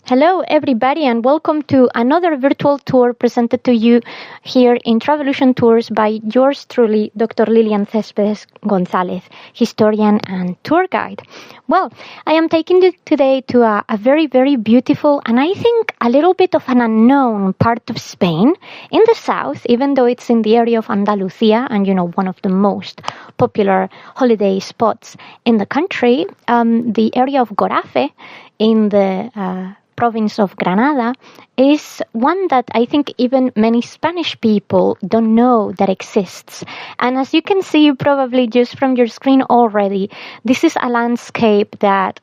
Hello, everybody, and welcome to another virtual tour presented to you here in Travolution Tours by yours truly, Dr. Cespedes Gonzalez, historian and tour guide. Well, I am taking you today to a very, very beautiful and I think a little bit of an unknown part of Spain in the south, even though it's in the area of Andalucia and, one of the most popular holiday spots in the country, the area of Gorafe in the province of Granada is one that I think even many Spanish people don't know that exists. And as you can see probably just from your screen already, this is a landscape that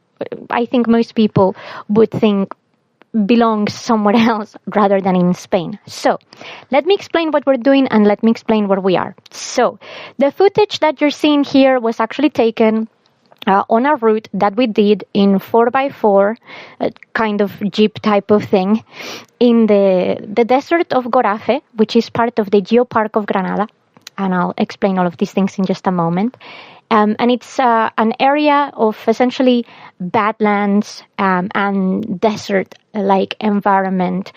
I think most people would think belongs somewhere else rather than in Spain. So let me explain what we're doing and let me explain where we are. So the footage that you're seeing here was actually taken on a route that we did in 4x4, kind of jeep type of thing, in the desert of Gorafe, which is part of the Geopark of Granada. And I'll explain all of these things in just a moment. And it's an area of essentially badlands and desert-like environment.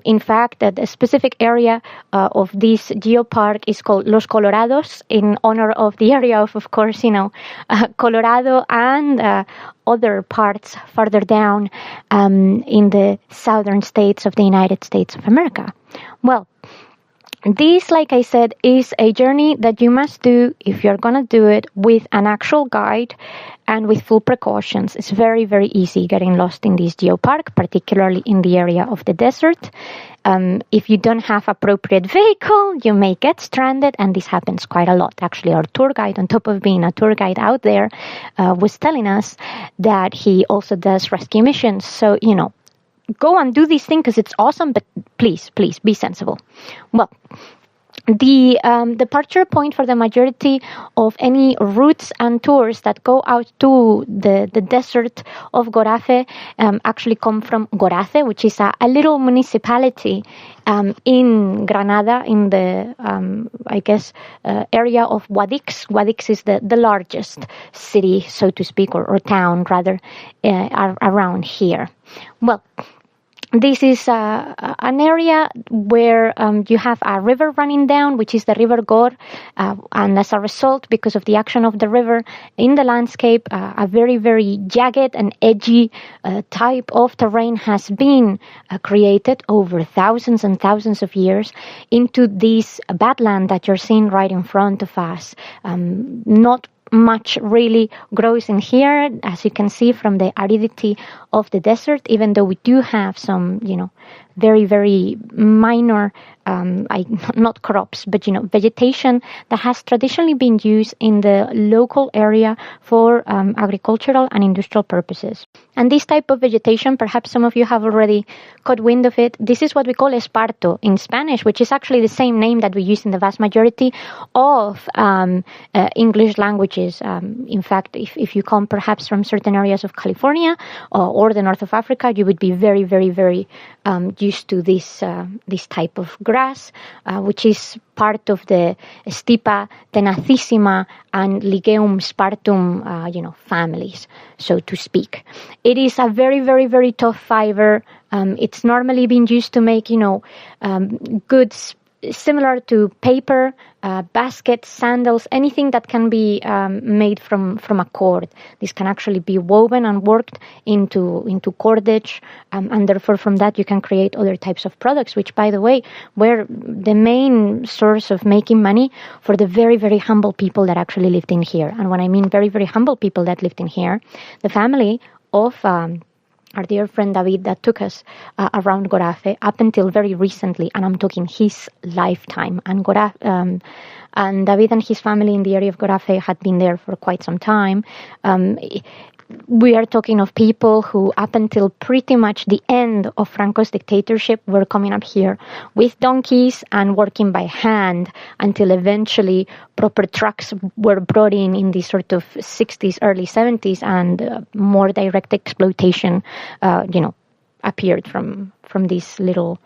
In fact, the specific area of this geopark is called Los Colorados, in honor of the area of course, Colorado and other parts further down in the southern states of the United States of America. Well, this, like I said, is a journey that you must do if you're going to do it with an actual guide and with full precautions. It's very, very easy getting lost in this geopark, particularly in the area of the desert. If you don't have appropriate vehicle, you may get stranded, and this happens quite a lot. Actually, our tour guide, on top of being a tour guide out there, was telling us that he also does rescue missions. So, go and do this thing because it's awesome, but please be sensible. Well, the departure point for the majority of any routes and tours that go out to the desert of Gorafe actually come from Gorafe, which is a little municipality in Granada, in the, area of Guadix. Guadix is the largest city, so to speak, or town, rather, around here. Well, this is an area where you have a river running down, which is the River Gor, and as a result, because of the action of the river in the landscape, a very, very jagged and edgy type of terrain has been created over thousands and thousands of years into this badland that you're seeing right in front of us. Not much really grows in here, as you can see from the aridity of the desert, even though we do have some, very, very minor, not crops, but, vegetation that has traditionally been used in the local area for agricultural and industrial purposes. And this type of vegetation, perhaps some of you have already caught wind of it, this is what we call esparto in Spanish, which is actually the same name that we use in the vast majority of English languages. In fact, if you come perhaps from certain areas of California or the north of Africa, you would be very, very, very used to this type of grass, which is part of the Stipa tenacissima and Ligeum spartum, families, so to speak. It is a very, very, very tough fiber. It's normally being used to make, goods similar to paper, baskets, sandals, anything that can be made from a cord. This can actually be woven and worked into cordage, and therefore from that you can create other types of products, which, by the way, were the main source of making money for the very, very humble people that actually lived in here. And when I mean very, very humble people that lived in here, the family of our dear friend David that took us around Gorafe up until very recently, and I'm talking his lifetime. And and David and his family in the area of Gorafe had been there for quite some time. We are talking of people who, up until pretty much the end of Franco's dictatorship, were coming up here with donkeys and working by hand until eventually proper trucks were brought in the sort of 60s, early 70s, and more direct exploitation, appeared from this little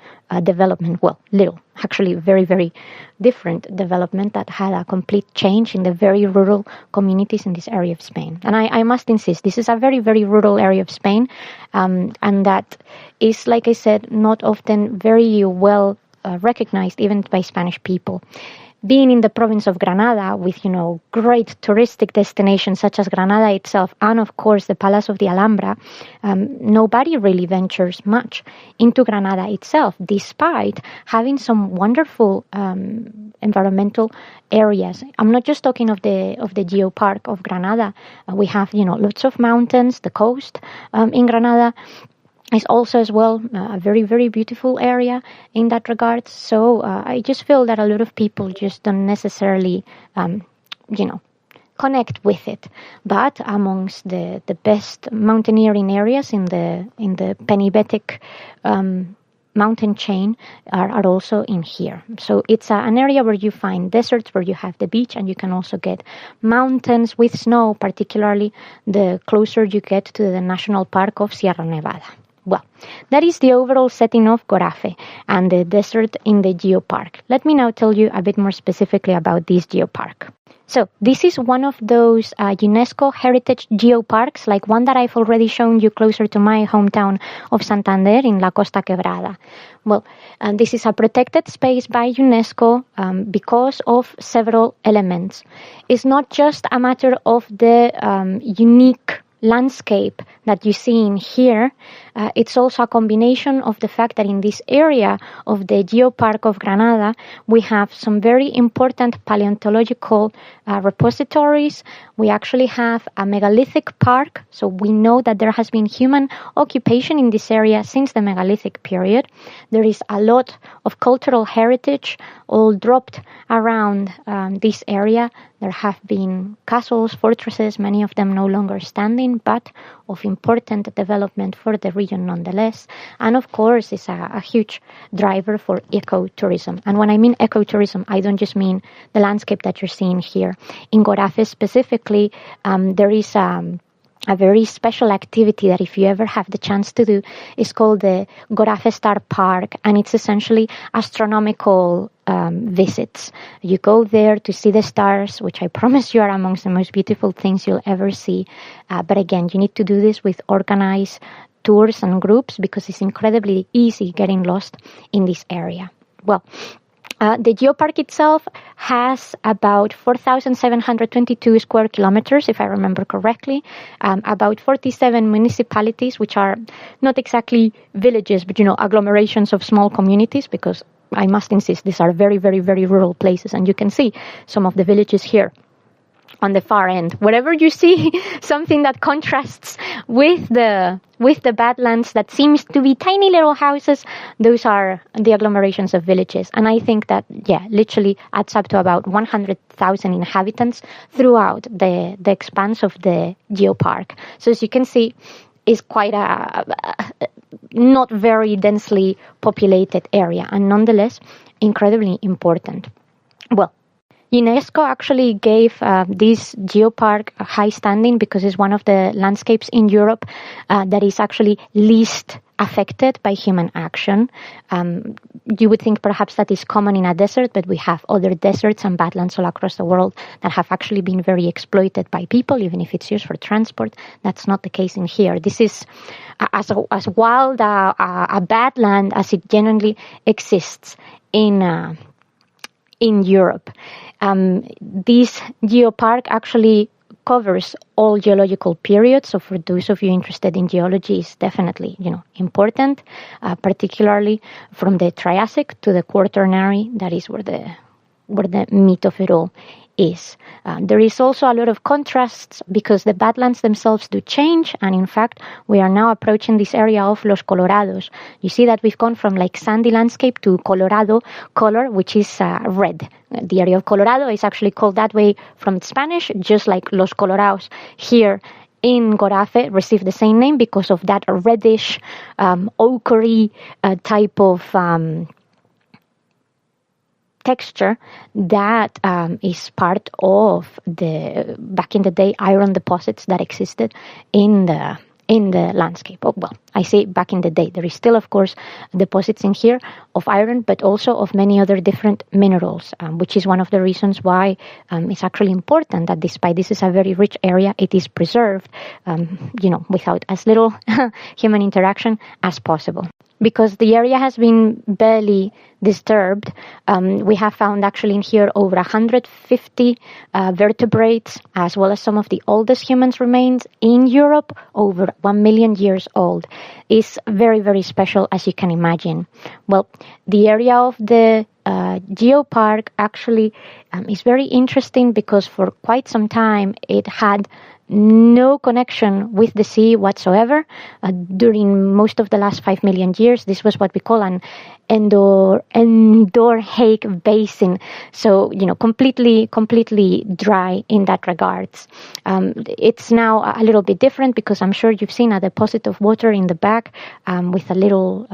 development. Well, little, actually very, very different development that had a complete change in the very rural communities in this area of Spain. And I must insist, this is a very, very rural area of Spain, and that is, like I said, not often very well recognized even by Spanish people. Being in the province of Granada with, great touristic destinations such as Granada itself and, of course, the Palace of the Alhambra, nobody really ventures much into Granada itself, despite having some wonderful environmental areas. I'm not just talking of the Geopark of Granada. We have, lots of mountains, the coast in Granada is also as well a very, very beautiful area in that regard. So I just feel that a lot of people just don't necessarily, connect with it. But amongst the best mountaineering areas in the Penibetic mountain chain are also in here. So it's an area where you find deserts, where you have the beach, and you can also get mountains with snow, particularly the closer you get to the National Park of Sierra Nevada. Well, that is the overall setting of Gorafe and the desert in the Geopark. Let me now tell you a bit more specifically about this Geopark. So this is one of those UNESCO heritage geoparks, like one that I've already shown you closer to my hometown of Santander in La Costa Quebrada. Well, this is a protected space by UNESCO because of several elements. It's not just a matter of the unique landscape that you see in here. It's also a combination of the fact that in this area of the Geopark of Granada, we have some very important paleontological repositories. We actually have a megalithic park, so we know that there has been human occupation in this area since the megalithic period. There is a lot of cultural heritage all dropped around this area. There have been castles, fortresses, many of them no longer standing, but of important development for the region nonetheless. And of course, it's a huge driver for ecotourism. And when I mean ecotourism, I don't just mean the landscape that you're seeing here. In Gorafe specifically, there is a very special activity that if you ever have the chance to do is called the Gorafe Star Park, and it's essentially astronomical visits. You go there to see the stars, which I promise you are amongst the most beautiful things you'll ever see. But again, you need to do this with organized tours and groups because it's incredibly easy getting lost in this area. Well, the Geopark itself has about 4,722 square kilometers, if I remember correctly, about 47 municipalities, which are not exactly villages, but, agglomerations of small communities, because I must insist, these are very, very, very rural places. And you can see some of the villages here on the far end. Wherever you see something that contrasts with the badlands that seems to be tiny little houses, those are the agglomerations of villages. And I think that, literally adds up to about 100,000 inhabitants throughout the expanse of the Geopark. So as you can see, it's quite a not very densely populated area, and nonetheless incredibly important. Well, UNESCO actually gave this geopark a high standing because it's one of the landscapes in Europe that is actually least affected by human action. You would think perhaps that is common in a desert, but we have other deserts and badlands all across the world that have actually been very exploited by people, even if it's used for transport. That's not the case in here. This is as wild a badland as it generally exists in Europe. This geopark actually covers all geological periods. So for those of you interested in geology, it's definitely, important, particularly from the Triassic to the Quaternary. That is where the meat of it all is. There is also a lot of contrasts because the badlands themselves do change, and in fact we are now approaching this area of Los Colorados. You see that we've gone from like sandy landscape to Colorado color, which is red. The area of Colorado is actually called that way from Spanish, just like Los Colorados here in Gorafe received the same name because of that reddish, ochre type of texture that is part of the back in the day iron deposits that existed in the in the landscape. Oh, well, I say back in the day. There is still, of course, deposits in here of iron, but also of many other different minerals, which is one of the reasons why it's actually important that despite this is a very rich area, it is preserved, without as little human interaction as possible. Because the area has been barely disturbed, we have found actually in here over 150 vertebrates, as well as some of the oldest human remains in Europe, over 1 million years old. It's very, very special, as you can imagine. Well, the area of the Geopark actually is very interesting because for quite some time it had no connection with the sea whatsoever. During most of the last 5 million years, this was what we call an endorheic basin. So, completely dry in that regards. It's now a little bit different because I'm sure you've seen a deposit of water in the back with a little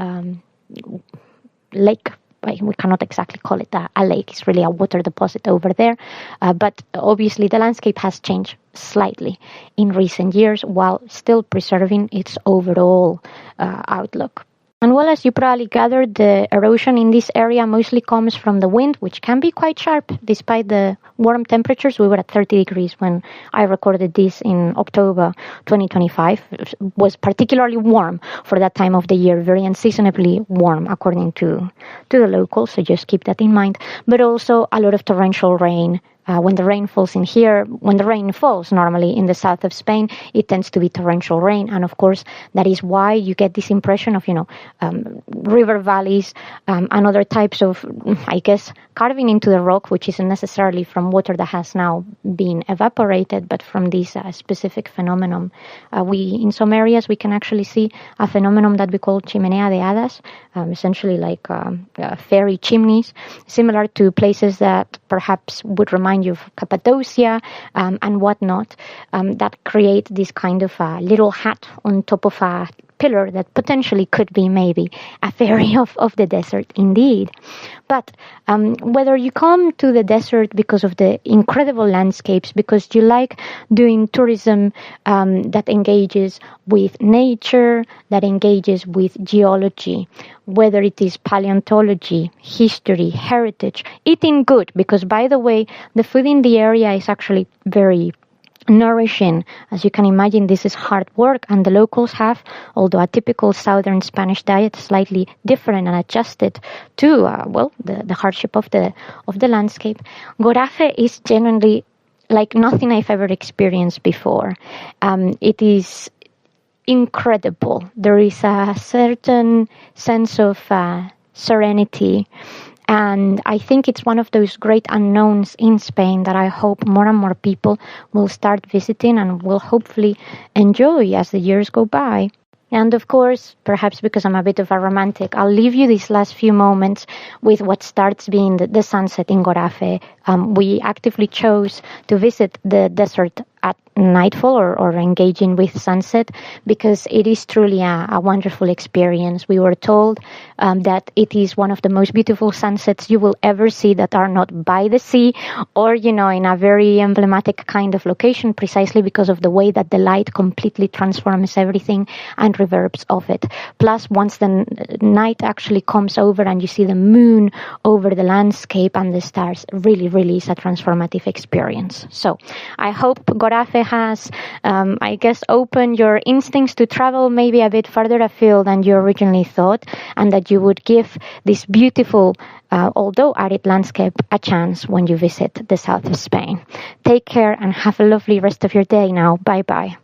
lake. We cannot exactly call it a lake. It's really a water deposit over there. But obviously the landscape has changed slightly in recent years while still preserving its overall outlook. And well, as you probably gathered, the erosion in this area mostly comes from the wind, which can be quite sharp despite the warm temperatures. We were at 30 degrees when I recorded this in October 2025. It was particularly warm for that time of the year, very unseasonably warm according to the locals, so just keep that in mind. But also a lot of torrential rain. When the rain falls in here, when the rain falls normally in the south of Spain, it tends to be torrential rain. And of course, that is why you get this impression of, river valleys and other types of, carving into the rock, which isn't necessarily from water that has now been evaporated, but from this specific phenomenon. In some areas, we can actually see a phenomenon that we call chimenea de hadas, essentially like fairy chimneys, similar to places that perhaps would remind you of Cappadocia and whatnot, that create this kind of little hat on top of a pillar that potentially could be maybe a fairy of the desert indeed. But whether you come to the desert because of the incredible landscapes, because you like doing tourism that engages with nature, that engages with geology, whether it is paleontology, history, heritage, eating good, because by the way, the food in the area is actually very nourishing. As you can imagine, this is hard work, and the locals have, although a typical southern Spanish diet, slightly different and adjusted to the hardship of the landscape. Gorafe is genuinely like nothing I've ever experienced before. It is incredible. There is a certain sense of serenity. And I think it's one of those great unknowns in Spain that I hope more and more people will start visiting and will hopefully enjoy as the years go by. And of course, perhaps because I'm a bit of a romantic, I'll leave you these last few moments with what starts being the sunset in Gorafe. We actively chose to visit the desert at nightfall or engaging with sunset because it is truly a wonderful experience. We were told that it is one of the most beautiful sunsets you will ever see that are not by the sea or, in a very emblematic kind of location, precisely because of the way that the light completely transforms everything and reverbs of it. Plus, once the night actually comes over and you see the moon over the landscape and the stars, really, really is a transformative experience. So I hope Gorafe has, opened your instincts to travel maybe a bit further afield than you originally thought, and that you would give this beautiful, although arid landscape a chance when you visit the south of Spain. Take care and have a lovely rest of your day now. Bye-bye.